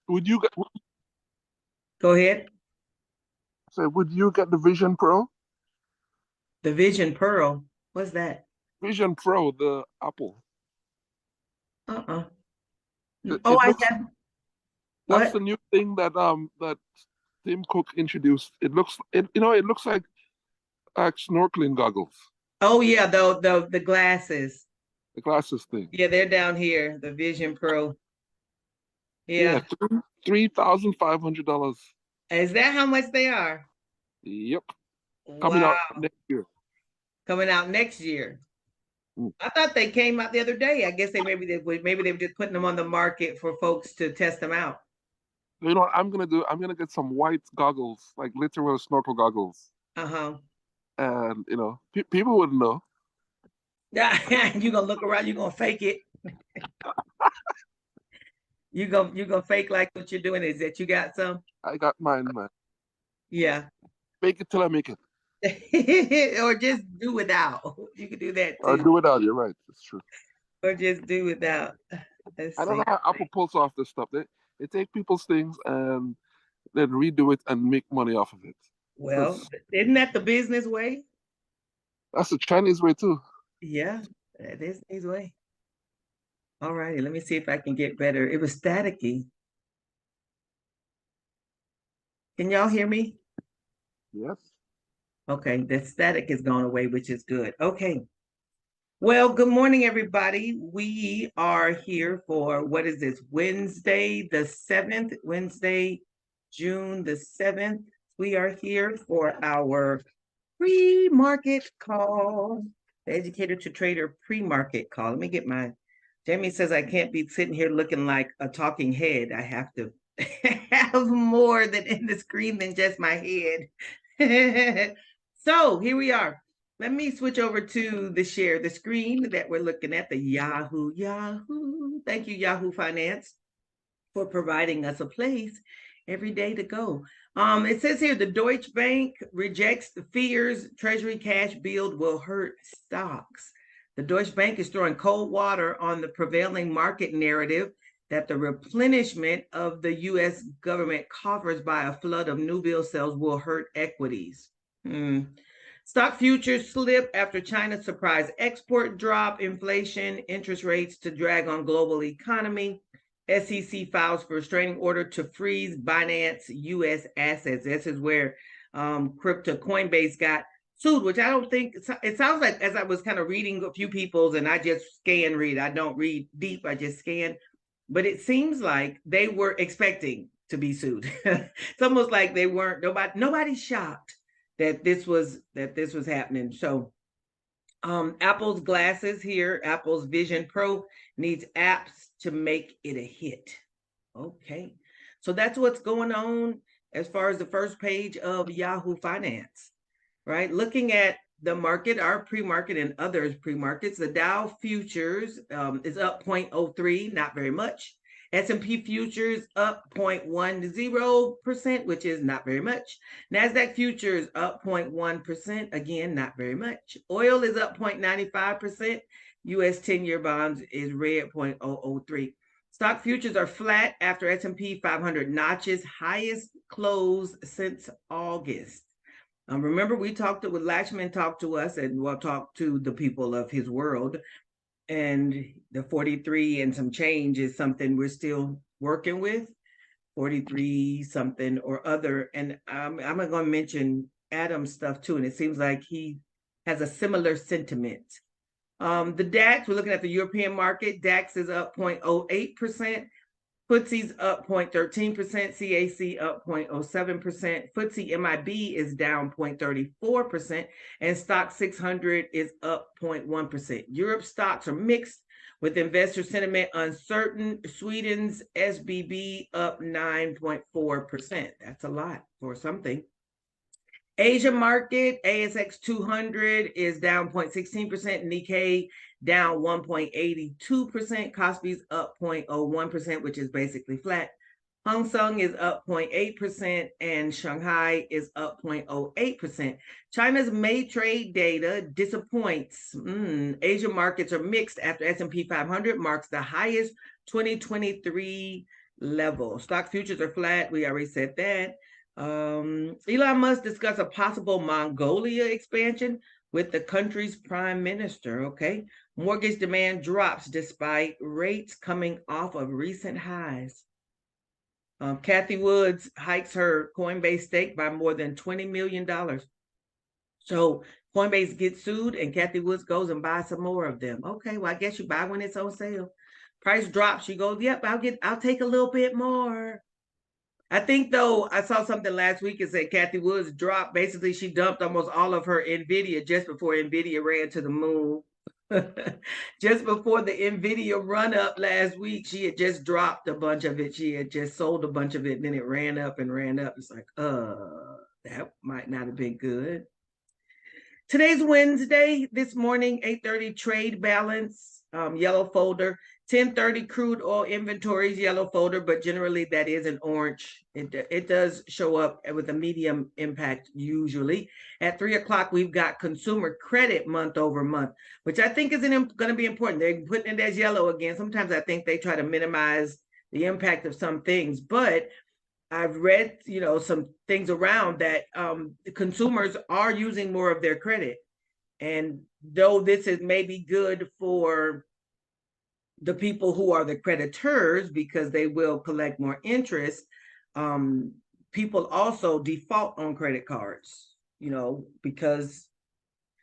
Would you get? Go ahead. Say, would you get the Vision Pro? The Vision Pearl. What's that? Vision Pro, the Apple. Uh-uh. Oh, It I looks. have. That's What? the new thing that Tim Cook introduced. It looks like snorkeling goggles, Oh yeah, the glasses. the glasses thing. Yeah, they're down here. The Vision Pro. Yeah, Yeah. $3,500. Is that how much they are? Yep, coming out Wow. next year. Coming out next year. Mm. I thought they came out the other day. I guess maybe they were just putting them on the market for folks to test them out. You know what I'm gonna do? I'm gonna get some white goggles, like literal snorkel goggles, Uh-huh. and people wouldn't know. Yeah, you gonna look around, you gonna fake it. You gonna fake like what you're doing is that you got some? I got mine, man. Yeah. Make it till I make it, Or just do without. You can do that or too. do without. You're right. It's true. Or just do without. Let's I don't know see. how Apple pulls off this stuff. They take people's things and then redo it and make money off of it. Well, Because isn't that the business way? that's the Chinese way too. Yeah, that is his way. All righty, let me see if I can get better. It was staticky. Can y'all hear me? Yes. Okay, the static has gone away, which is good. Okay. Well, good morning, everybody. We are here for what is this? Wednesday, the 7th, Wednesday, June the 7th. We are here for our pre-market call, the Educator to Trader pre-market call. Let me get Jamie says I can't be sitting here looking like a talking head. I have to have more than in the screen than just my head. So here we are. Let me switch over to the screen that we're looking at, the Yahoo. Thank you, Yahoo Finance, for providing us a place every day to go. It says here the Deutsche Bank rejects the fears Treasury cash build will hurt stocks. The Deutsche Bank is throwing cold water on the prevailing market narrative that the replenishment of the U.S. government coffers by a flood of new bill sales will hurt equities. Stock futures slip after China's surprise export drop, inflation, interest rates to drag on global economy. SEC files for restraining order to freeze Binance U.S. assets. This is where crypto Coinbase got sued, which I don't think it sounds like, as I was kind of reading a few people's, and I just scan read. I don't read deep. I just scan, but it seems like they were expecting to be sued. It's almost like they weren't. Nobody's shocked that this was happening. So Apple's glasses here, Apple's Vision Pro needs apps to make it a hit. Okay. So that's what's going on as far as the first page of Yahoo Finance, right? Looking at the market, our pre-market and others pre-markets, the Dow futures is up 0.03, not very much. S&P futures up 0.10%, which is not very much. NASDAQ futures up 0.1%, again, not very much. Oil is up 0.95%. US 10-year bonds is red 0.003. Stock futures are flat after S&P 500 notches highest close since August. Remember, we talked with Latchman talked to us, and we'll talk to the people of his world. And the 43 and some change is something we're still working with. 43 something or other. And I'm going to mention Adam's stuff too. And it seems like he has a similar sentiment. The DAX, we're looking at the European market. DAX is up 0.08%. FTSE's up 0.13%, CAC up 0.07%, FTSE MIB is down 0.34%, and Stock 600 is up 0.1%. Europe stocks are mixed with investor sentiment uncertain. Sweden's SBB up 9.4%. That's a lot for something. Asia market, ASX 200 is down 0.16%, Nikkei down 1.82%, Kospi's up 0.01%, which is basically flat. Hang Seng is up 0.8%, and Shanghai is up 0.08%. China's May trade data disappoints. Asia markets are mixed after S&P 500 marks the highest 2023 level. Stock futures are flat. We already said that. Elon Musk discussed a possible Mongolia expansion with the country's prime minister. Okay. Mortgage demand drops despite rates coming off of recent highs. Kathy Woods hikes her Coinbase stake by more than $20 million. So Coinbase gets sued and Kathy Woods goes and buys some more of them. Okay, well, I guess you buy when it's on sale. Price drops, she goes, yep, I'll take a little bit more. I think though, I saw something last week and said Kathy Woods dropped. Basically, she dumped almost all of her NVIDIA just before NVIDIA ran to the moon. Just before the NVIDIA run up last week, she had just dropped a bunch of it. She had just sold a bunch of it, and then it ran up and ran up. It's like, that might not have been good. Today's Wednesday. This morning, 8:30 trade balance, yellow folder. 10:30 crude oil inventories, yellow folder, but generally that is an orange. It does show up with a medium impact usually. At 3 o'clock, we've got consumer credit month over month, which I think is going to be important. They're putting it as yellow again. Sometimes I think they try to minimize the impact of some things, but I've read, some things around that consumers are using more of their credit. And though this is maybe good for the people who are the creditors because they will collect more interest, people also default on credit cards, because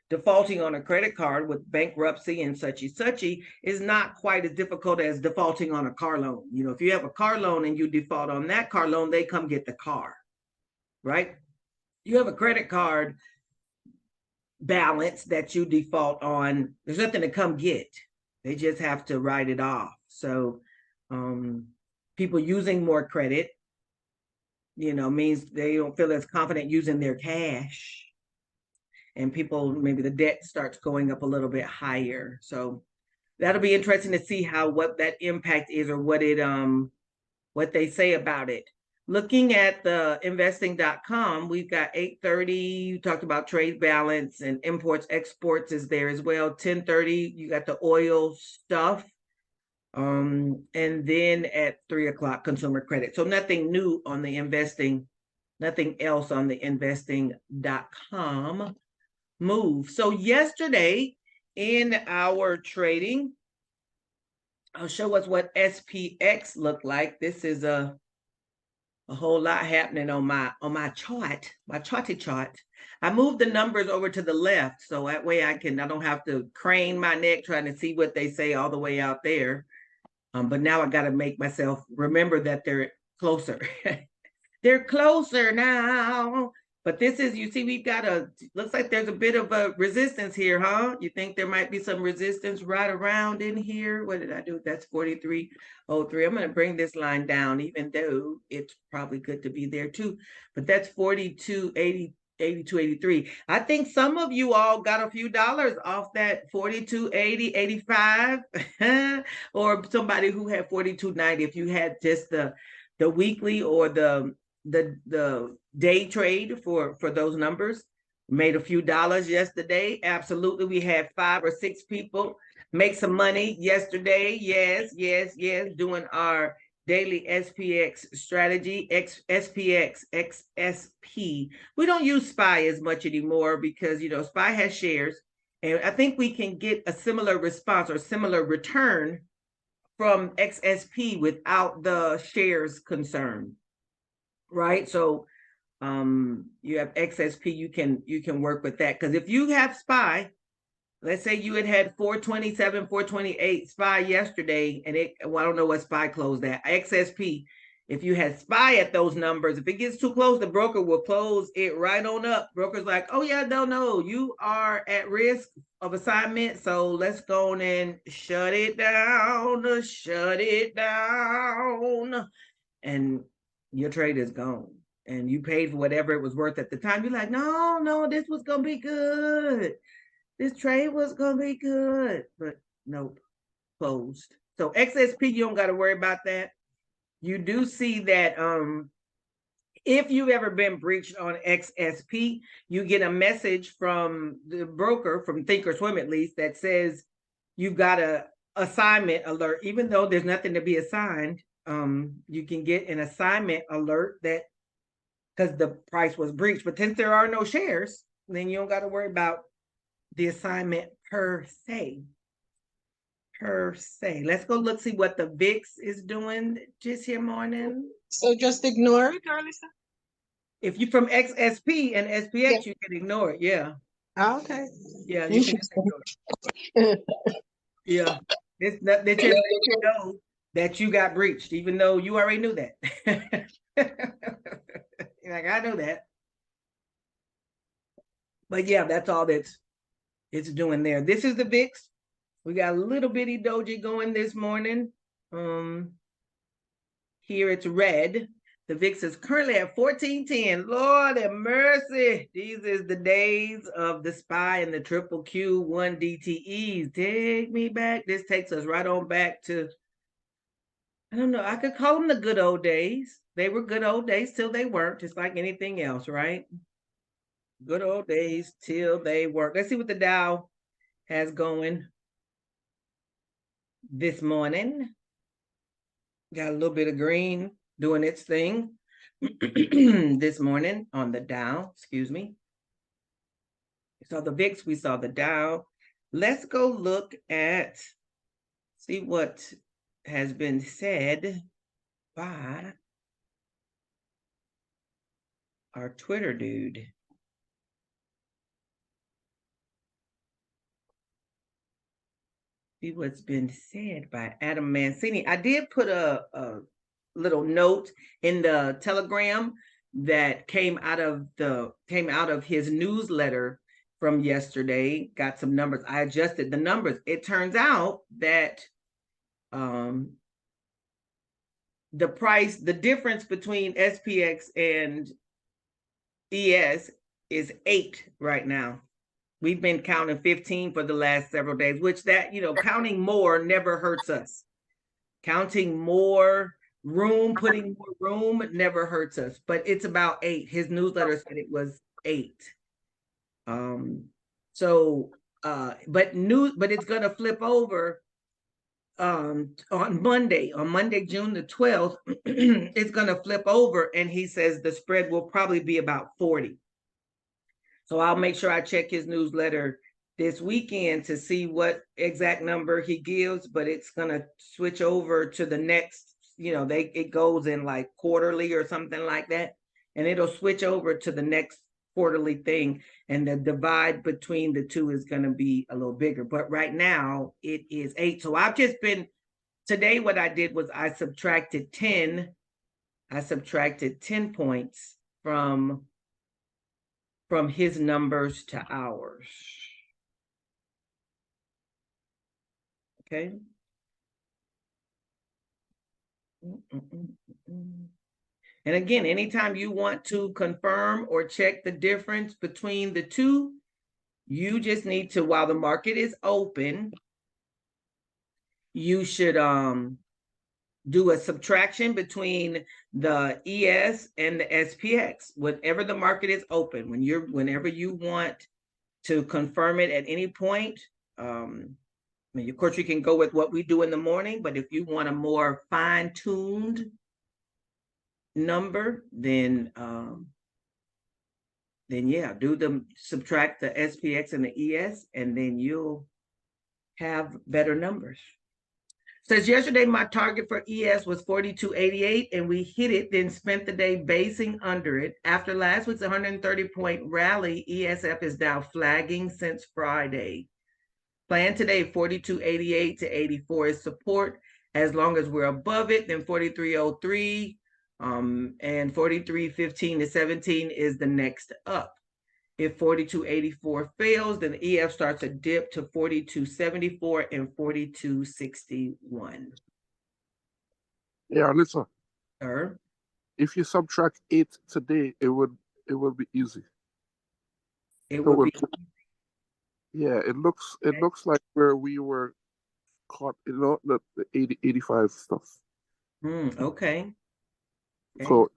defaulting on a credit card with bankruptcy and suchy is not quite as difficult as defaulting on a car loan. If you have a car loan and you default on that car loan, they come get the car, right? You have a credit card balance that you default on, there's nothing to come get. They just have to write it off. So people using more credit, means they don't feel as confident using their cash. And people, maybe the debt starts going up a little bit higher. So that'll be interesting to see what that impact is, or what they say about it. Looking at the investing.com, we've got 8:30. You talked about trade balance and imports, exports is there as well. 10:30, you got the oil stuff. And then at 3 o'clock, consumer credit. So nothing new on the investing, nothing else on the investing.com move. So yesterday in our trading, I'll show us what SPX looked like. This is a whole lot happening on my chart, my charty chart. I moved the numbers over to the left, so that way I don't have to crane my neck trying to see what they say all the way out there. But now I got to make myself remember that they're closer. They're closer now. But this is, you see, we've got looks like there's a bit of a resistance here, huh? You think there might be some resistance right around in here? What did I do? That's 43.03. I'm going to bring this line down, even though it's probably good to be there too. But that's 42.80, 82.83. I think some of you all got a few dollars off that 42.80, 85, or somebody who had 42.90. If you had just the weekly or the day trade for those numbers, made a few dollars yesterday. Absolutely. We had 5 or 6 people make some money yesterday. Yes, doing our daily SPX strategy, SPX, XSP. We don't use SPY as much anymore because, SPY has shares, and I think we can get a similar response or similar return from XSP without the shares concern. Right. So you have XSP, you can work with that. Because if you have SPY, let's say you had 427, 428 SPY yesterday, and I don't know what SPY closed at. XSP, if you had SPY at those numbers, if it gets too close, the broker will close it right on up. Broker's like, oh yeah, no, you are at risk of assignment. So let's go on and shut it down. And your trade is gone, and you paid for whatever it was worth at the time. You're like, no, this was gonna be good. This trade was gonna be good, but nope, closed. So XSP, you don't got to worry about that. You do see that if you've ever been breached on XSP, you get a message from the broker, from Thinkorswim at least, that says you've got a assignment alert, even though there's nothing to be assigned. you can get an assignment alert that because the price was breached. But since there are no shares, then you don't got to worry about the assignment per se. Let's go look, see what the VIX is doing this here morning. So just ignore it, Arlissa? If you're from XSP and SPX, you can ignore it. Yeah. Okay. Yeah, you can ignore it. Yeah. It's not that just let you know that you got breached, even though you already knew that. Like, I know that. But yeah, that's all it's doing there. This is the VIX. We got a little bitty doji going this morning. Here it's red. The VIX is currently at 1410. Lord have mercy. These is the days of the SPY and the triple Q1 DTEs. Take me back. This takes us right on back to, I don't know, I could call them the good old days. They were good old days till they weren't, just like anything else, right? Good old days till they weren't. Let's see what the Dow has going this morning. Got a little bit of green doing its thing this morning on the Dow, excuse me. We saw the VIX, we saw the Dow. Let's go look at, see what has been said by our Twitter dude. See what's been said by Adam Mancini. I did put a little note in the Telegram that came out of his newsletter from yesterday. Got some numbers. I adjusted the numbers. It turns out that the difference between SPX and ES is 8 right now. We've been counting 15 for the last several days, which that, counting more never hurts us. Counting more room, putting more room never hurts us, but it's about 8. His newsletter said it was 8. But it's going to flip over on Monday, June the 12th, it's going to flip over, and he says the spread will probably be about 40. So I'll make sure I check his newsletter this weekend to see what exact number he gives, but it's going to switch over to the next, it goes in like quarterly or something like that. And it'll switch over to the next quarterly thing. And the divide between the two is going to be a little bigger. But right now it is 8. So I've just been, today what I did was I subtracted 10 points from his numbers to ours. Okay. And again, anytime you want to confirm or check the difference between the two, you just need to, while the market is open, you should do a subtraction between the ES and the SPX. Whenever the market is open, whenever you want to confirm it at any point, of course you can go with what we do in the morning, but if you want a more fine-tuned number, then yeah, subtract the SPX and the ES, and then you'll have better numbers. Says yesterday my target for ES was 42.88, and we hit it, then spent the day basing under it. After last week's 130-point rally, ESF is now flagging since Friday. Plan today 42.88 to 84 is support. As long as we're above it, then 43.03 and 43.15 to 17 is the next up. If 42.84 fails, then the EF starts a dip to 42.74 and 42.61. Yeah, listen. Sir? If you subtract 8 today, it will be easy. It will be. Yeah, it looks like where we were caught, the 80, 85 stuff. Okay. So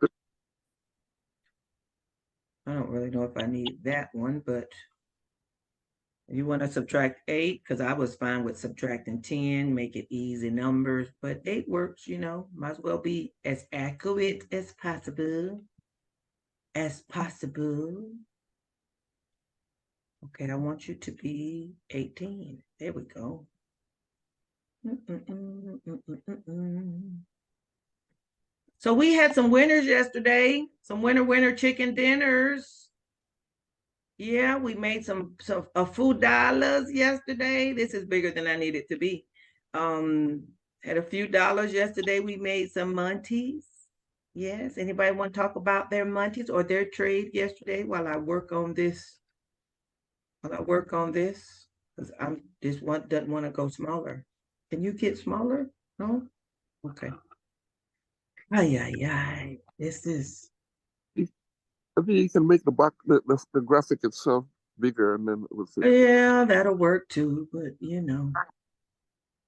I don't really know if I need that one, but You want to subtract 8? Because I was fine with subtracting 10, make it easy numbers, but 8 works, you know, might as well be as accurate as possible. As possible. Okay, I want you to be 18. There we go. So we had some winners yesterday, some winner chicken dinners. Yeah, we made some a few dollars yesterday. This is bigger than I need it to be. Had a few dollars yesterday. We made some munties. Yes, anybody want to talk about their munties or their trade yesterday while I work on this? Because I'm this one doesn't want to go smaller. Can you get smaller? No? Okay. Ay. This is I think you can make the graphic itself bigger, and then it was yeah, that'll work too, but you know,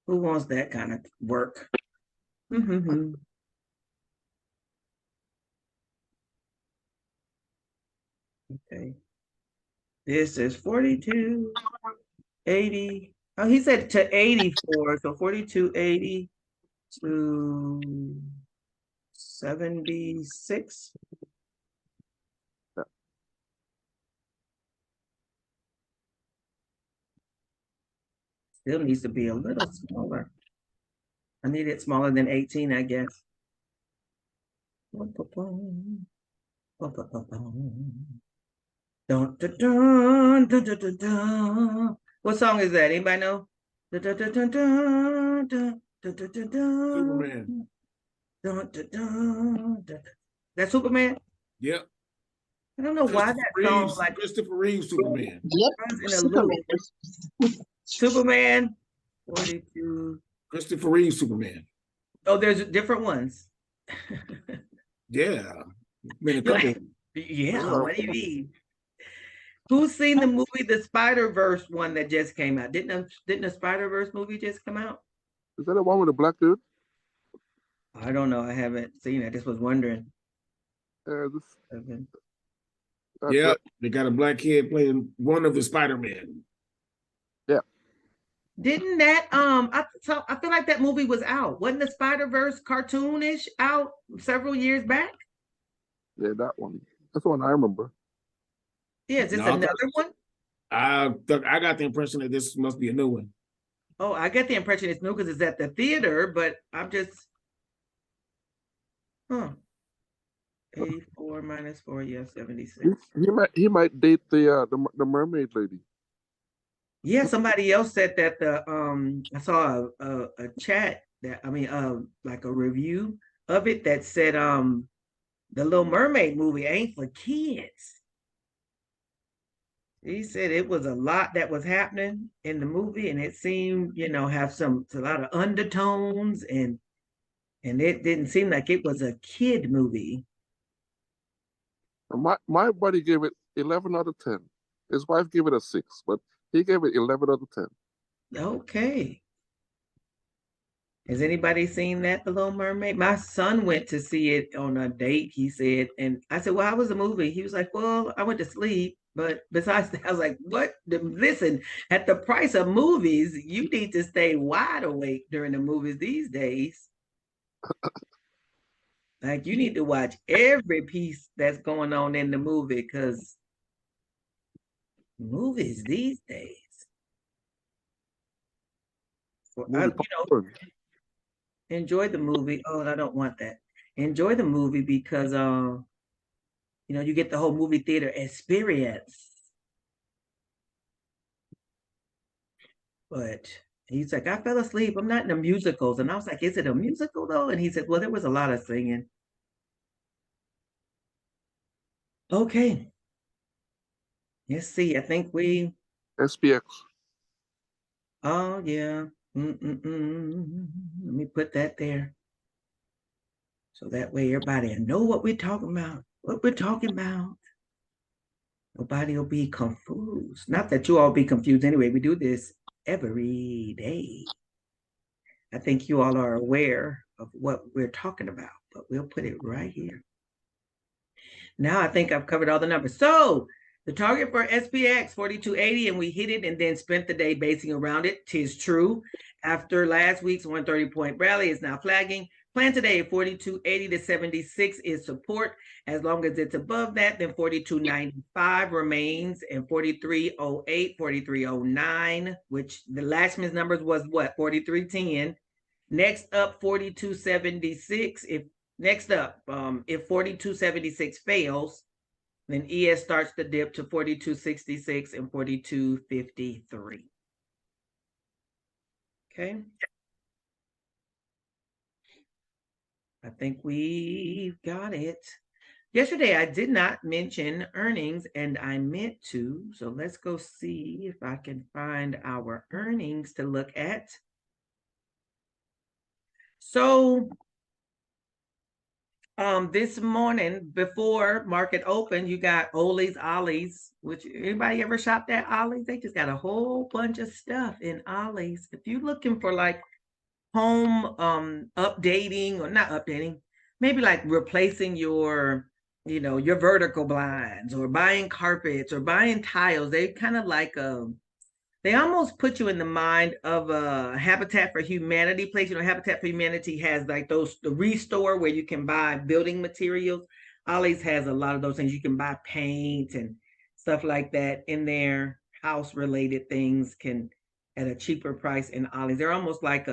who wants that kind of work? Okay. This is 4280. Oh, he said to 84, so 4280 to 76. Still needs to be a little smaller. I need it smaller than 18, I guess. What song is that? Anybody know? Superman. That's Superman? Yep. I don't know why that song like Christopher Reeve Superman. Yep. runs in a loop. Superman 42. Christopher Reeve Superman. Oh, there's different ones. Yeah. Been a couple. Yeah, what do you mean? Who's seen the movie The Spider-Verse one that just came out? Didn't the Spider-Verse movie just come out? Is that the one with the black dude? I don't know. I haven't seen it. I just was wondering. Yeah, they got a black kid playing one of the Spider-Man. Yeah. Didn't that I feel like that movie was out. Wasn't the Spider-Verse cartoonish out several years back? Yeah, that one. That's the one I remember. Yeah, is this another one? I got the impression that this must be a new one. Oh, I get the impression it's new because it's at the theater, but I'm just 84 minus 4, yeah, 76. He might date the mermaid lady. Yeah, somebody else said that I saw a chat that like a review of it that said the Little Mermaid movie ain't for kids. He said it was a lot that was happening in the movie, and it seemed, have a lot of undertones, and it didn't seem like it was a kid movie. My buddy gave it 11 out of 10. His wife gave it a 6, but he gave it 11 out of 10. Okay. Has anybody seen that, The Little Mermaid? My son went to see it on a date, he said. And I said, well, how was the movie? He was like, well, I went to sleep. But besides that, I was like, what? Listen, at the price of movies, you need to stay wide awake during the movies these days. Like, you need to watch every piece that's going on in the movie, because movies these days. Enjoy the movie. Oh, I don't want that. Enjoy the movie because you get the whole movie theater experience. But he's like, I fell asleep. I'm not in the musicals. And I was like, is it a musical though? And he said, well, there was a lot of singing. Okay. Let's see. I think we SPX. Oh yeah. Let me put that there. So that way everybody will know what we're talking about. Nobody will be confused. Not that you all be confused anyway. We do this every day. I think you all are aware of what we're talking about, but we'll put it right here. Now I think I've covered all the numbers. So The target for SPX 4280, and we hit it and then spent the day basing around it. 'Tis true. After last week's 130-point rally, is now flagging. Plan today 4280 to 76 is support. As long as it's above that, then 4295 remains, and 4308, 4309, which the last month's numbers was what? 4310. Next up, 4276. If 4276 fails, then ES starts to dip to 4266 and 4253. Okay. I think we've got it. Yesterday, I did not mention earnings, and I meant to. So let's go see if I can find our earnings to look at. So this morning before market open, you got Ollie's, which anybody ever shopped at Ollie's? They just got a whole bunch of stuff in Ollie's. If you're looking for like home updating, or not updating, maybe like replacing your your vertical blinds, or buying carpets, or buying tiles, they kind of like they almost put you in the mind of a Habitat for Humanity place. Habitat for Humanity has like the restore where you can buy building materials. Ollie's has a lot of those things. You can buy paint and stuff like that in their house related things at a cheaper price in Ollie's. They're almost like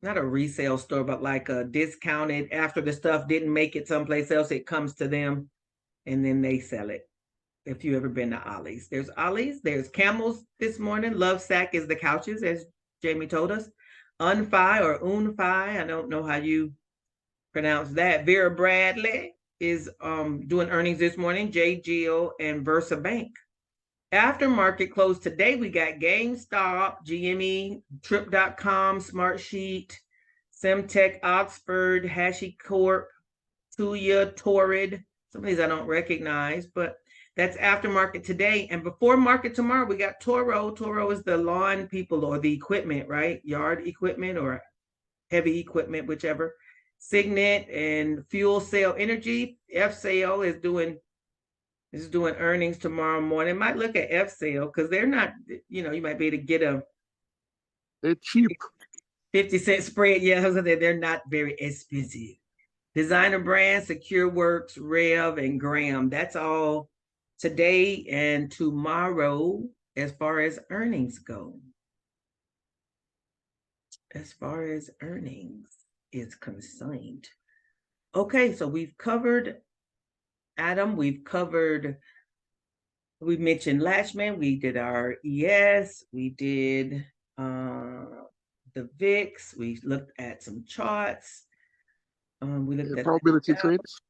not a resale store, but like a discounted, after the stuff didn't make it someplace else, it comes to them and then they sell it. If you ever been to Ollie's, there's Camels this morning. Lovesac is the couches, as Jamie told us. Unfi or Unfi, I don't know how you pronounce that. Vera Bradley is doing earnings this morning. JGO and VersaBank. After market close today, we got GameStop, GME, Trip.com, Smartsheet, Semtech, Oxford, HashiCorp, Tuya, Torrid. Some of these I don't recognize, but that's after market today. And before market tomorrow, we got Toro. Toro is the lawn people, or the equipment, right? Yard equipment or heavy equipment, whichever. Signet and Fuel Cell Energy. FSAO is doing earnings tomorrow morning. Might look at FSAO because they're not, you might be able to get They're cheap. 50-cent spread. Yeah, they're not very expensive. Designer Brands, SecureWorks, Rev, and Graham. That's all today and tomorrow as far as earnings go. As far as earnings is concerned. Okay, so we've covered Adam, we mentioned Lashman, we did our ES, we did the VIX, we looked at some charts. We looked at probability trades.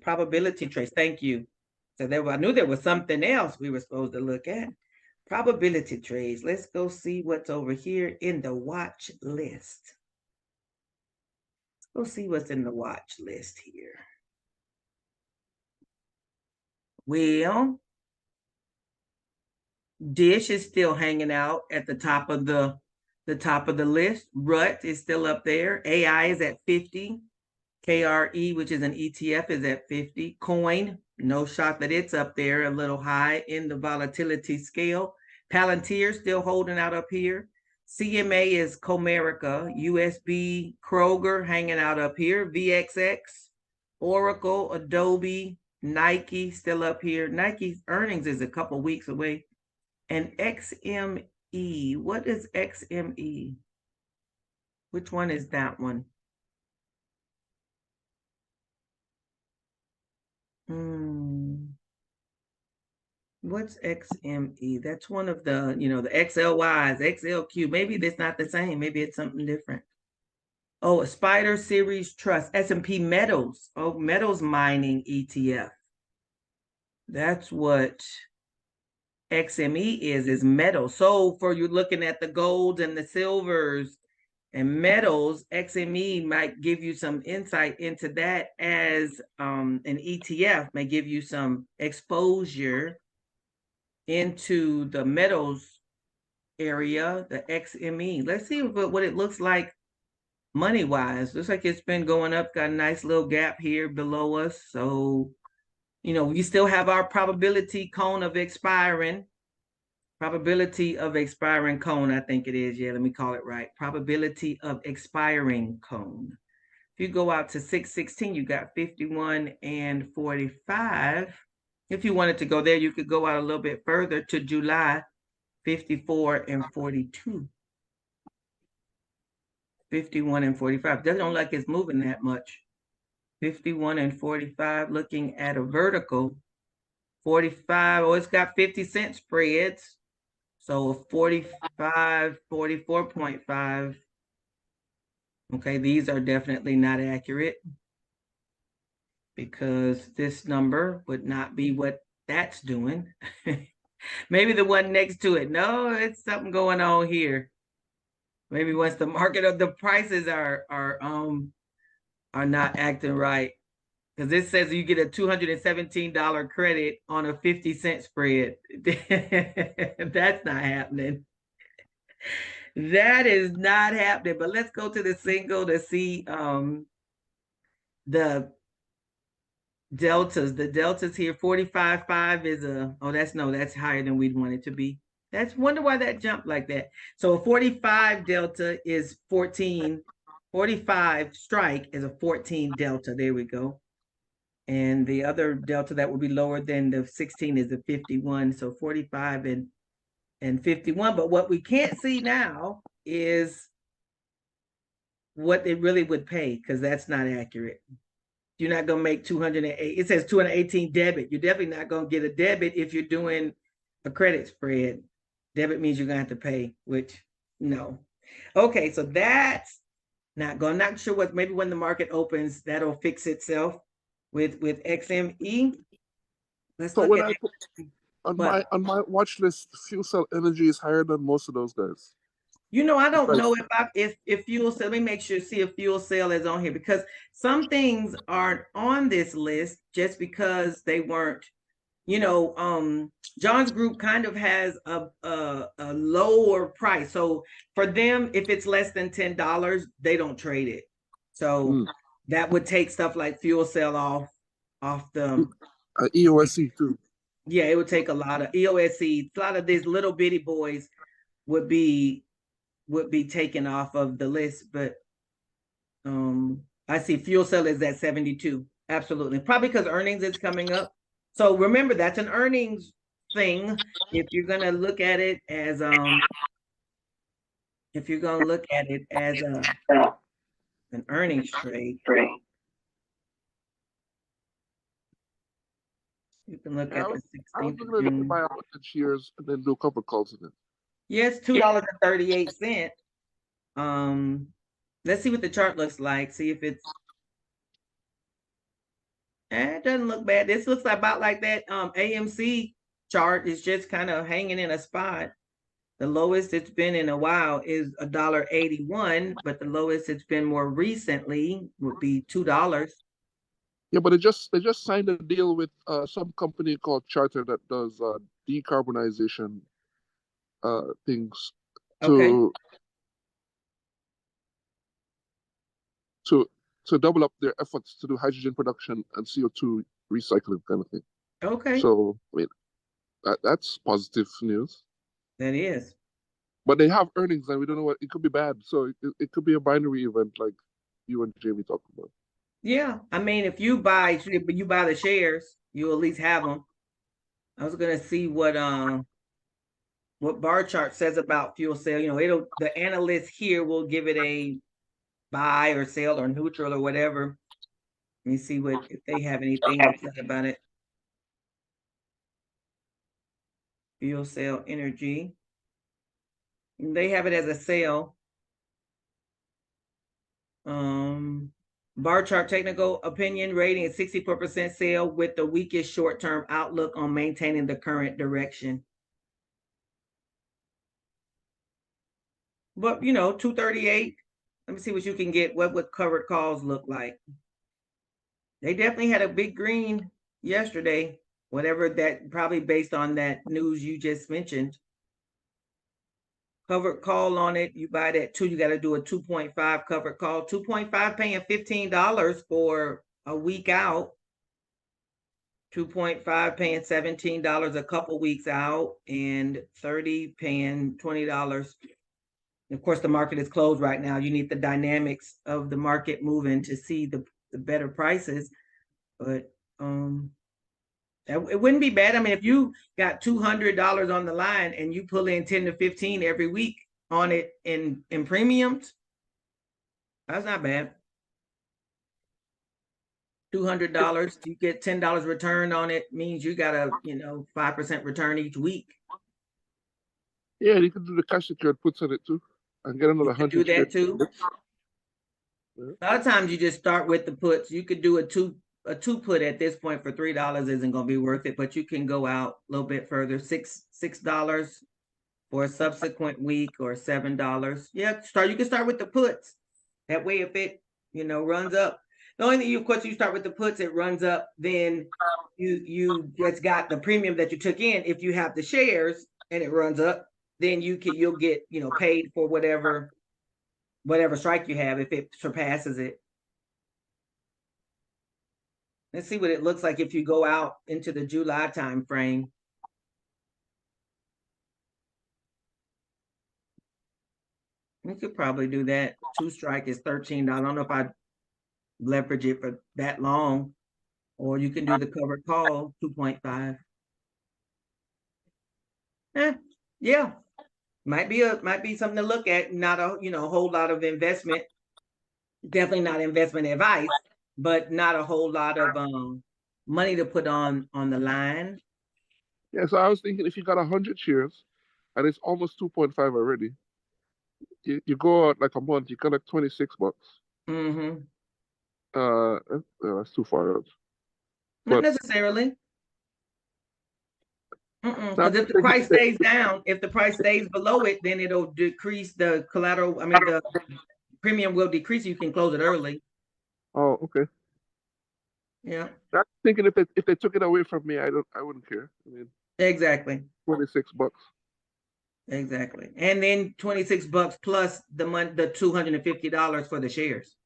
Probability trades, thank you. So I knew there was something else we were supposed to look at. Probability trades. Let's go see what's over here in the watch list. Let's go see what's in the watch list here. Well, Dish is still hanging out at the top of the list. RUT is still up there. AI is at 50. KRE, which is an ETF, is at 50. Coin, no shock that it's up there, a little high in the volatility scale. Palantir still holding out up here. CMA is Comerica. USB, Kroger hanging out up here. VXX, Oracle, Adobe, Nike still up here. Nike's earnings is a couple weeks away. And XME, what is XME? Which one is that one? What's XME? That's one of the, the XLYs, XLQ. Maybe that's not the same. Maybe it's something different. Oh, a Spider Series Trust, S&P Metals. Oh, metals mining ETF. That's what XME is metal. So for you looking at the golds and the silvers and metals, XME might give you some insight into that, as an ETF may give you some exposure into the metals area, the XME. Let's see what it looks like money-wise. Looks like it's been going up, got a nice little gap here below us. So, You know, you still have our probability cone of expiring. Probability of expiring cone, I think it is. Yeah, let me call it right. Probability of expiring cone. If you go out to 6/16, you got 51 and 45. If you wanted to go there, you could go out a little bit further to July, 54 and 42. 51 and 45. Doesn't look like it's moving that much. 51 and 45, looking at a vertical. 45, oh, it's got 50-cent spreads. So 45, 44.5. Okay, these are definitely not accurate because this number would not be what that's doing. Maybe the one next to it. No, it's something going on here. Maybe once the market of the prices are not acting right. Because it says you get a $217 credit on a 50-cent spread. That's not happening. That is not happening. But let's go to the single to see the deltas. The deltas here, 45.5 is that's higher than we'd want it to be. That's wonder why that jumped like that. So a 45 delta is 14. 45 strike is a 14 delta. There we go. And the other delta that will be lower than the 16 is the 51. So 45 and 51. But what we can't see now is what it really would pay, because that's not accurate. You're not going to make 208. It says 218 debit. You're definitely not going to get a debit if you're doing a credit spread. Debit means you're going to have to pay, which no. Okay, so that's not going. Not sure what. Maybe when the market opens, that'll fix itself with XME. Let's So look when at I put on my watch list, Fuel Cell Energy is higher than most of those guys. You know, I don't know if Fuel Cell. Let me make sure see if Fuel Cell is on here, because some things aren't on this list just because they weren't. You know, John's group kind of has a lower price. So for them, if it's less than $10, they don't trade it. So that would take stuff like Fuel Cell off the EOSC too. Yeah, it would take a lot of EOSC. A lot of these little bitty boys would be taken off of the list. But I see Fuel Cell is at 72. Absolutely, probably because earnings is coming up. So remember, that's an earnings thing. If you're gonna look at it as an earnings trade, you can look at the 16th of June. Buy out the shares and then do a couple calls in it. Yes, $2.38. Let's see what the chart looks like. See if it's. It doesn't look bad. This looks about like that AMC chart is just kind of hanging in a spot. The lowest it's been in a while is $1.81, but the lowest it's been more recently would be $2. Yeah, but they just signed a deal with some company called Charter that does decarbonization things to double up their efforts to do hydrogen production and CO2 recycling kind of thing. Okay. So I mean, that's positive news. That is. But they have earnings, and we don't know what it could be bad. So it could be a binary event, like you and Jamie talked about. Yeah, I mean, if you buy the shares, you at least have them. I was gonna see what bar chart says about Fuel Cell. You know, the analyst here will give it a buy or sell or neutral or whatever. Let me see if they have anything to say about it. Fuel Cell Energy. They have it as a sell. Bar chart technical opinion rating is 64% sell with the weakest short-term outlook on maintaining the current direction. But you know, 238. Let me see what you can get. What would covered calls look like? They definitely had a big green yesterday, whatever that, probably based on that news you just mentioned. Covered call on it, you buy that 2, you got to do a 2.5 covered call. 2.5 paying $15 for a week out. 2.5 paying $17 a couple weeks out, and 30 paying $20. Of course, the market is closed right now. You need the dynamics of the market moving to see the better prices. But it wouldn't be bad. I mean, if you got $200 on the line and you pull in 10 to 15 every week on it in premiums, that's not bad. $200, you get $10 return on it, means you got a 5% return each week. Yeah, you can do the cash secured puts on it too, and get another 100. Do that too. Yeah. A lot of times you just start with the puts. You could do a two put at this point for $3 isn't going to be worth it, but you can go out a little bit further. $6 for a subsequent week, or $7. Yeah, you can start with the puts. That way, if it runs up, the only thing of course you start with the puts, it runs up, then you just got the premium that you took in. If you have the shares and it runs up, then you'll get paid for whatever strike you have if it surpasses it. Let's see what it looks like if you go out into the July time frame. You could probably do that. 2 strike is $13. I don't know if I'd leverage it for that long, or you can do the covered call 2.5. Yeah, might be something to look at. Not a whole lot of investment. Definitely not investment advice, but not a whole lot of money to put on the line. Yeah, so I was thinking if you got 100 shares, and it's almost 2.5 already. You go out like a month, you collect $26. Mm-hmm. That's too far out. Not necessarily. Because if the price stays down, if the price stays below it, then it'll decrease the collateral. I mean, the premium will decrease. You can close it early. Oh, okay. Yeah. I'm thinking if they took it away from me, I wouldn't care. I mean, exactly. $26. Exactly. And then $26 plus the $250 for the shares.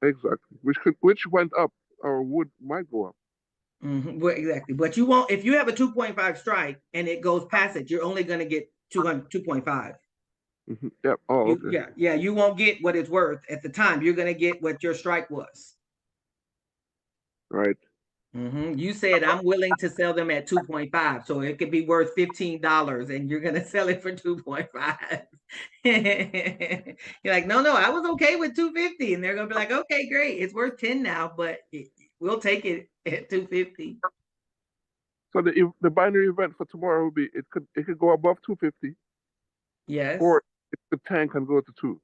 Exactly. Which went up or might go up. Mm-hmm. Well, exactly. But you won't, if you have a 2.5 strike and it goes past it, you're only going to get 2.5. Mm-hmm. Yep. Oh, okay. Yeah. You won't get what it's worth at the time. You're going to get what your strike was. Right. Mm-hmm. You said I'm willing to sell them at 2.5, so it could be worth $15, and you're gonna sell it for 2.5. You're like, no, I was okay with 250, and they're gonna be like, okay, great, it's worth 10 now, but we'll take it at 250. So the binary event for tomorrow will be it could go above 250. Yes. Or the tank can go to 2.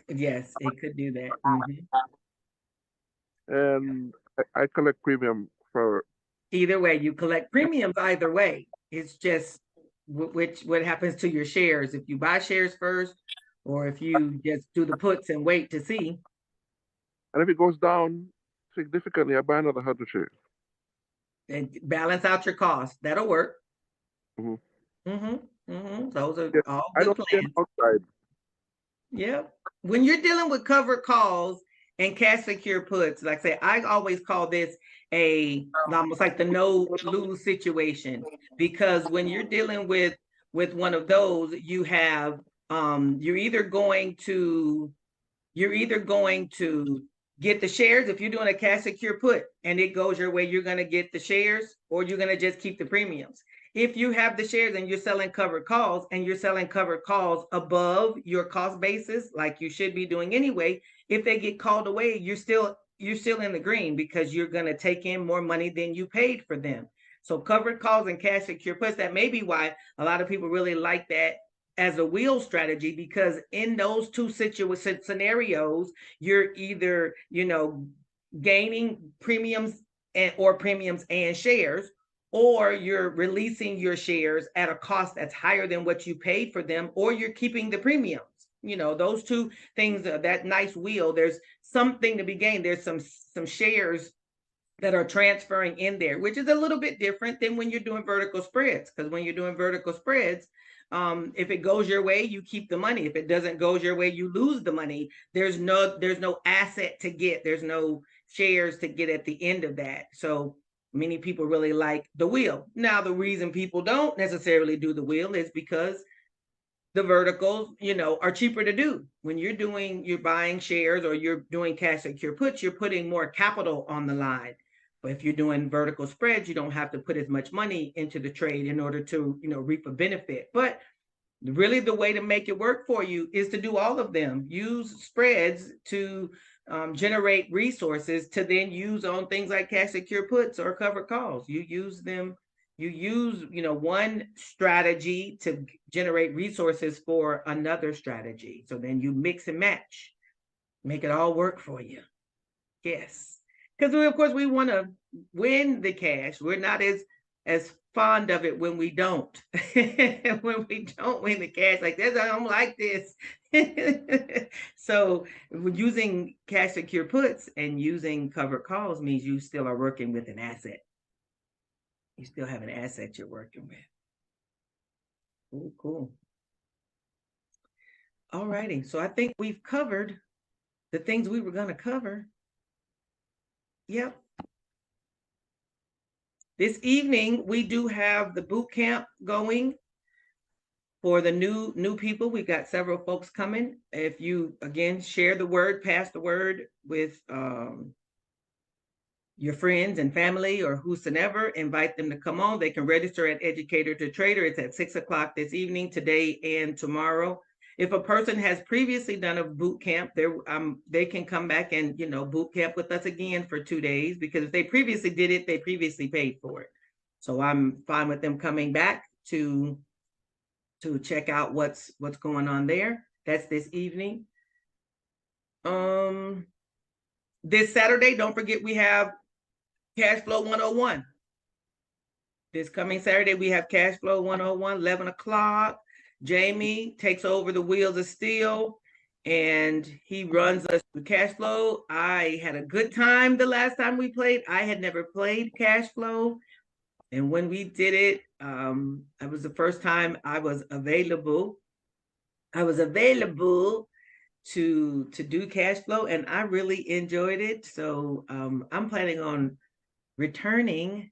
Yes, it could do that. Mm-hmm. And I collect premium for. Either way, you collect premiums either way. It's just what happens to your shares if you buy shares first, or if you just do the puts and wait to see. And if it goes down significantly, I buy another 100 shares. And balance out your costs. That'll work. Mm-hmm. Mm-hmm. Mm-hmm. Those are all good I don't plans. get outside. Yeah. When you're dealing with covered calls and cash secure puts, like I say, I always call this almost like the no lose situation, because when you're dealing with one of those, you have you're either going to get the shares. If you're doing a cash secure put and it goes your way, you're going to get the shares, or you're going to just keep the premiums. If you have the shares and you're selling covered calls, and you're selling covered calls above your cost basis, like you should be doing anyway, if they get called away, you're still in the green, because you're going to take in more money than you paid for them. So covered calls and cash secure puts, that may be why a lot of people really like that as a wheel strategy, because in those two scenarios, you're either, gaining premiums and shares, or you're releasing your shares at a cost that's higher than what you paid for them, or you're keeping the premiums. Those two things, that nice wheel, there's something to be gained. There's some shares that are transferring in there, which is a little bit different than when you're doing vertical spreads. Because when you're doing vertical spreads, if it goes your way, you keep the money. If it doesn't go your way, you lose the money. There's no asset to get. There's no shares to get at the end of that. So Many people really like the wheel. Now, the reason people don't necessarily do the wheel is because the verticals, are cheaper to do. When you're buying shares or you're doing cash secure puts, you're putting more capital on the line. But if you're doing vertical spreads, you don't have to put as much money into the trade in order to, reap a benefit. But really the way to make it work for you is to do all of them. Use spreads to generate resources to then use on things like cash secure puts or covered calls. You use them. You use, one strategy to generate resources for another strategy. So then you mix and match, make it all work for you. Yes. Because of course we want to win the cash. We're not as fond of it when we don't. When we don't win the cash, like this, I don't like this. So using cash secure puts and using covered calls means you still are working with an asset. You still have an asset you're working with. Ooh, cool. All righty. So I think we've covered the things we were going to cover. Yep. This evening, we do have the boot camp going for the new people. We've got several folks coming. If you, again, share the word, pass the word with your friends and family or whosoever, invite them to come on. They can register at Educator2Trader. It's at 6 o'clock this evening, today and tomorrow. If a person has previously done a boot camp, they can come back and, boot camp with us again for 2 days, because if they previously did it, they previously paid for it. So I'm fine with them coming back to check out what's going on there. That's this evening. This Saturday, don't forget we have Cash Flow 101. This coming Saturday, we have Cash Flow 101, 11 o'clock. Jamie takes over the Wheels of Steel and he runs us the cash flow. I had a good time the last time we played. I had never played cash flow. And when we did it, it was the first time I was available. To do cash flow, and I really enjoyed it. So I'm planning on returning.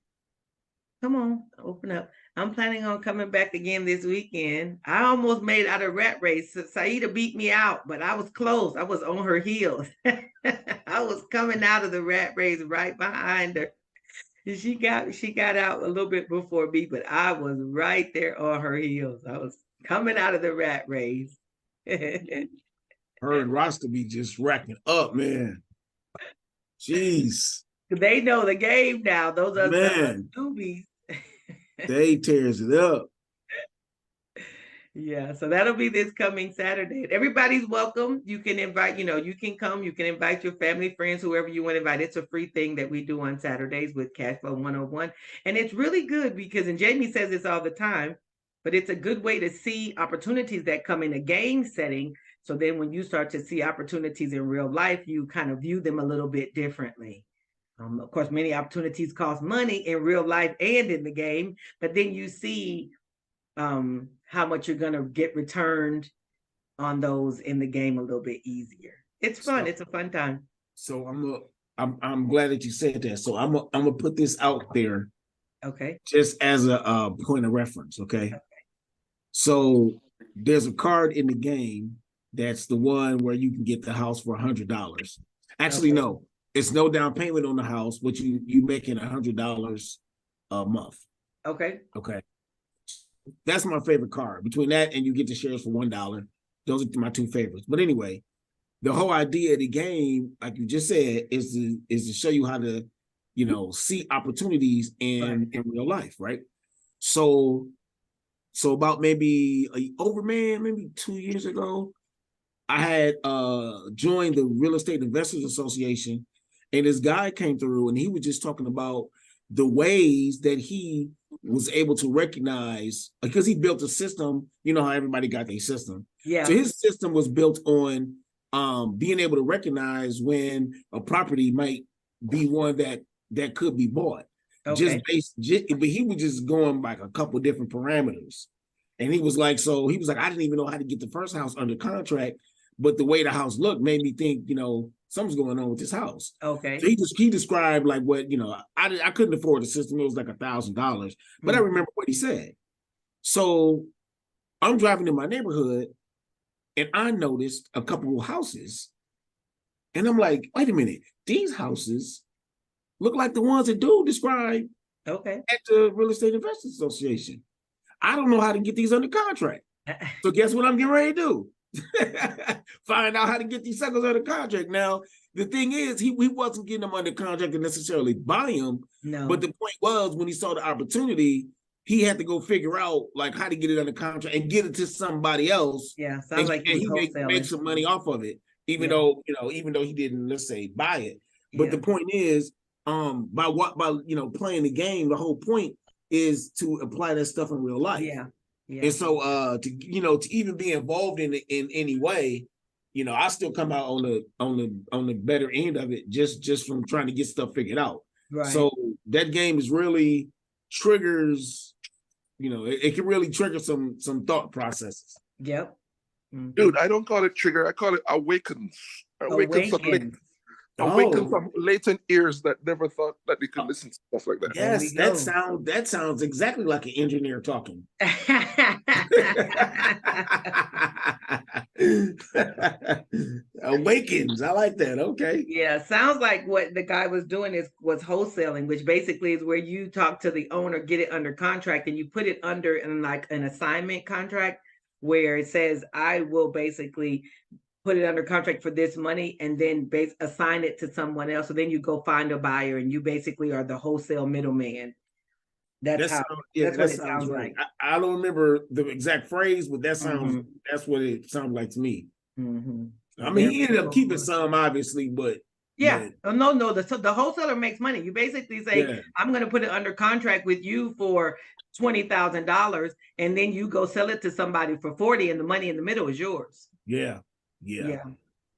Come on, open up. I'm planning on coming back again this weekend. I almost made out a rat race. Saida beat me out, but I was close. I was on her heels. I was coming out of the rat race right behind her. She got out a little bit before me, but I was right there on her heels. I was coming out of the rat race. Her and Rasta be just racking up, man. Jeez. They know the game now. Those are the newbies. They tears it up. Yeah, so that'll be this coming Saturday. Everybody's welcome. You can invite, you can come. You can invite your family, friends, whoever you want to invite. It's a free thing that we do on Saturdays with Cash Flow 101. And it's really good because, and Jamie says this all the time, but it's a good way to see opportunities that come in a game setting. So then when you start to see opportunities in real life, you kind of view them a little bit differently. Of course, many opportunities cost money in real life and in the game, but then you see how much you're going to get returned on those in the game a little bit easier. It's fun. It's a fun time. So I'm glad that you said that. So I'm gonna put this out there. Okay. Just as a point of reference. Okay. So there's a card in the game that's the one where you can get the house for $100. Actually, no. It's no down payment on the house, but you making $100 a month. Okay. Okay. That's my favorite card. Between that and you get the shares for $1, those are my two favorites. But anyway, the whole idea of the game, like you just said, is to show you how to, see opportunities in real life, right? So about maybe maybe 2 years ago, I had joined the Real Estate Investors Association. And this guy came through and he was just talking about the ways that he was able to recognize, because he built a system, how everybody got their system. Yeah. So his system was built on being able to recognize when a property might be one that could be bought. Okay. But he was just going like a couple different parameters. And he was like, I didn't even know how to get the first house under contract, but the way the house looked made me think, you know, something's going on with this house. Okay. So he described like what, you know, I couldn't afford the system. It was like $1,000, but I remember what he said. So I'm driving in my neighborhood and I noticed a couple of houses and I'm like, wait a minute, these houses look like the ones that dude described Okay. at the Real Estate Investors Association. I don't know how to get these under contract. So guess what I'm getting ready to do? Find out how to get these suckers under contract. Now, the thing is, he wasn't getting them under contract to necessarily buy them. No. But the point was, when he saw the opportunity, he had to go figure out like how to get it under contract and get it to somebody else. Yeah, sounds like he make some money off of it, even though he didn't, let's say, buy it. But the point is, by playing the game, the whole point is to apply that stuff in real life. Yeah. And so to even be involved in any way, you know, I still come out on the better end of it just from trying to get stuff figured out. Right. So that game is really triggers, you know, it can really trigger some thought processes. Yep. Dude, I don't call it trigger, I call it awakens. Awaken some latent ears that never thought that they could listen to stuff like that. Yes, that sounds exactly like an engineer talking. Awakens. I like that. Okay. Yeah, sounds like what the guy was doing was wholesaling, which basically is where you talk to the owner, get it under contract, and you put it under in like an assignment contract where it says, I will basically put it under contract for this money and then assign it to someone else. So then you go find a buyer and you basically are the wholesale middleman. That's what it sounds right. like. I don't remember the exact phrase, but that sounds that's what it sounds like to me. I mean, he ended up keeping some, obviously, but yeah. No, the wholesaler makes money. You basically say, I'm going to put it under contract with you for $20,000, and then you go sell it to somebody for $40,000, and the money in the middle is yours. Yeah.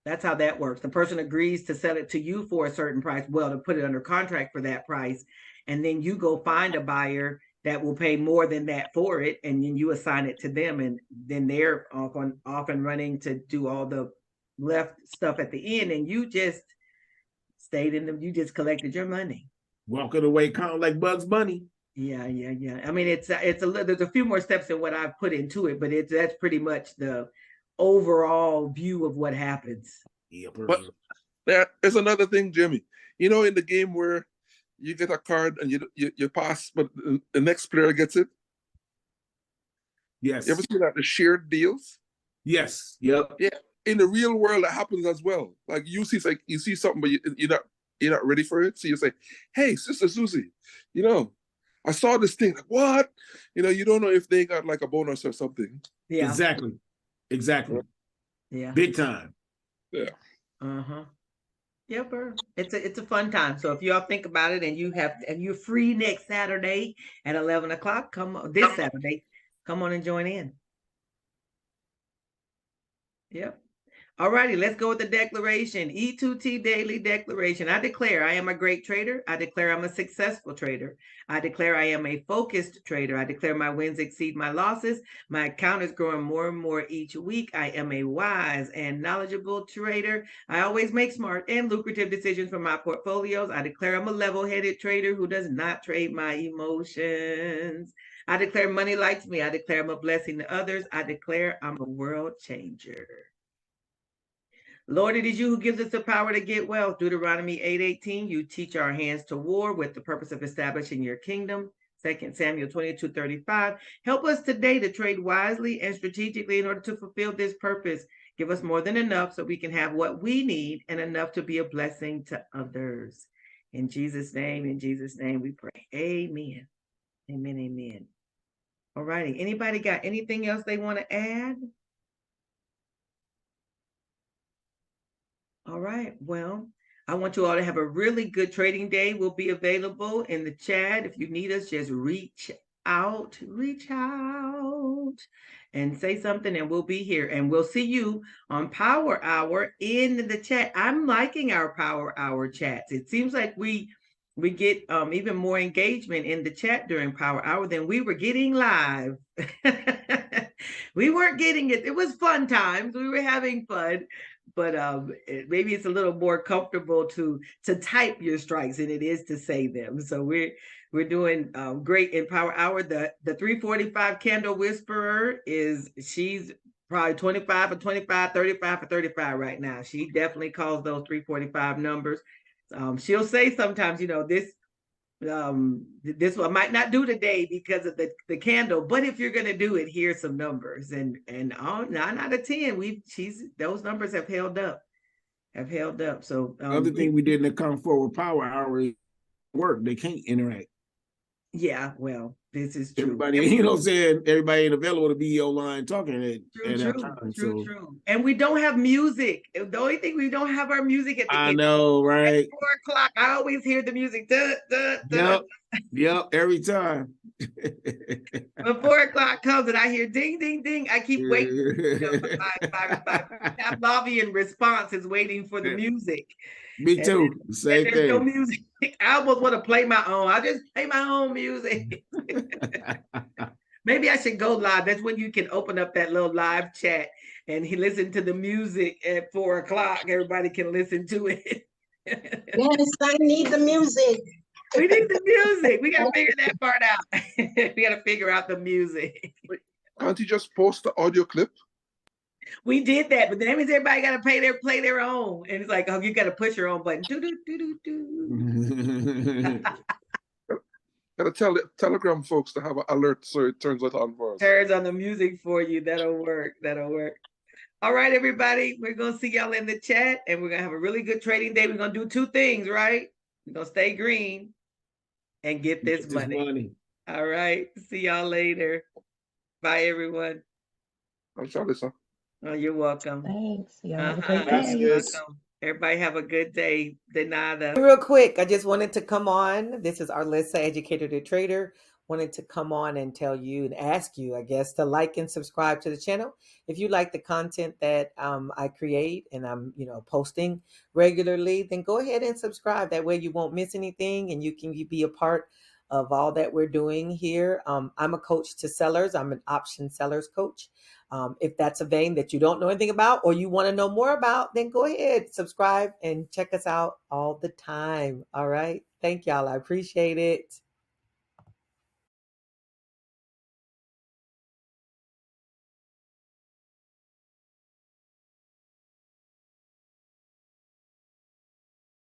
That's how that works. The person agrees to sell it to you for a certain price, to put it under contract for that price, and then you go find a buyer that will pay more than that for it, and then you assign it to them, and then they're off and running to do all the left stuff at the end, and you just stayed in them. You just collected your money, walking away kind of like Bugs Bunny. Yeah. I mean, there's a few more steps than what I've put into it, but that's pretty much the overall view of what happens. Yeah, but there's another thing, Jimmy. You know, in the game where you get a card and you pass, but the next player gets it. Yes. You ever see that, the shared deals? Yes. Yep. Yeah. In the real world, that happens as well. Like you see something, but you're not ready for it. So you say, "Hey, Sister Susie, you know, I saw this thing." Like, what? You know, you don't know if they got like a bonus or something. Yeah. Exactly. Yeah. Big time. Yeah. Yep. It's a fun time. So if y'all think about it and you're free next Saturday at 11 o'clock, this Saturday, come on and join in. Yep. All righty, let's go with the declaration. E2T Daily Declaration. I declare I am a great trader. I declare I'm a successful trader. I declare I am a focused trader. I declare my wins exceed my losses. My account is growing more and more each week. I am a wise and knowledgeable trader. I always make smart and lucrative decisions for my portfolios. I declare I'm a level-headed trader who does not trade my emotions. I declare money likes me. I declare I'm a blessing to others. I declare I'm a world changer. Lord, it is you who gives us the power to get wealth. Deuteronomy 8:18, you teach our hands to war with the purpose of establishing your kingdom. 2 Samuel 22:35, help us today to trade wisely and strategically in order to fulfill this purpose. Give us more than enough so we can have what we need and enough to be a blessing to others. In Jesus' name we pray. Amen. Amen. All righty. Anybody got anything else they want to add? All right. Well, I want you all to have a really good trading day. We'll be available in the chat. If you need us, just reach out and say something and we'll be here. And we'll see you on Power Hour in the chat. I'm liking our Power Hour chats. It seems like we get even more engagement in the chat during Power Hour than we were getting live. We weren't getting it. It was fun times. We were having fun, but maybe it's a little more comfortable to type your strikes than it is to say them. So we're doing great in Power Hour. The 345 Candle Whisperer she's probably 25 for 25, 35 for 35 right now. She definitely calls those 345 numbers. She'll say sometimes, this one might not do today because of the candle, but if you're gonna do it, here's some numbers. And 9 out of 10, those numbers have held up. So Other thing we did in the Come Forward Power Hour is work. They can't interact. Yeah, well, this is true. Everybody, you know what I'm saying? Everybody ain't available to be online talking at that time. True. And we don't have music. The only thing, we don't have our music at the I end. know, right? At 4:00, I always hear the music. Yep, every time. When 4:00 comes and I hear ding, ding, ding, I keep waiting. Pavlovian response is waiting for the music. Me too. Same thing. There's no music. I almost want to play my own. I just play my own music. Maybe I should go live. That's when you can open up that little live chat and listen to the music at 4:00. Everybody can listen to it. Yes, I need the music. We need the music. We gotta figure that part out. We gotta figure out the music. Can't you just post the audio clip? We did that, but that means everybody gotta play their own. And it's like, oh, you gotta push your own button. Gotta tell the Telegram folks to have an alert so it turns it on for us. Turns on the music for you. That'll work. All right, everybody. We're gonna see y'all in the chat, and we're gonna have a really good trading day. We're gonna do 2 things, right? We're gonna stay green and get this money. All right. See y'all later. Bye, everyone. I'm sorry, sir. Oh, you're welcome. Thanks. Y'all have a great day. You're welcome. Everybody have a good day. De nada. Real quick, I just wanted to come on. This is Arlissa, Educator to Trader. Wanted to come on and tell you and ask you, I guess, to like and subscribe to the channel. If you like the content that I create and I'm, posting regularly, then go ahead and subscribe. That way you won't miss anything and you can be a part of all that we're doing here. I'm a coach to sellers. I'm an option sellers coach. If that's a vein that you don't know anything about or you want to know more about, then go ahead, subscribe and check us out all the time. All right. Thank y'all. I appreciate it.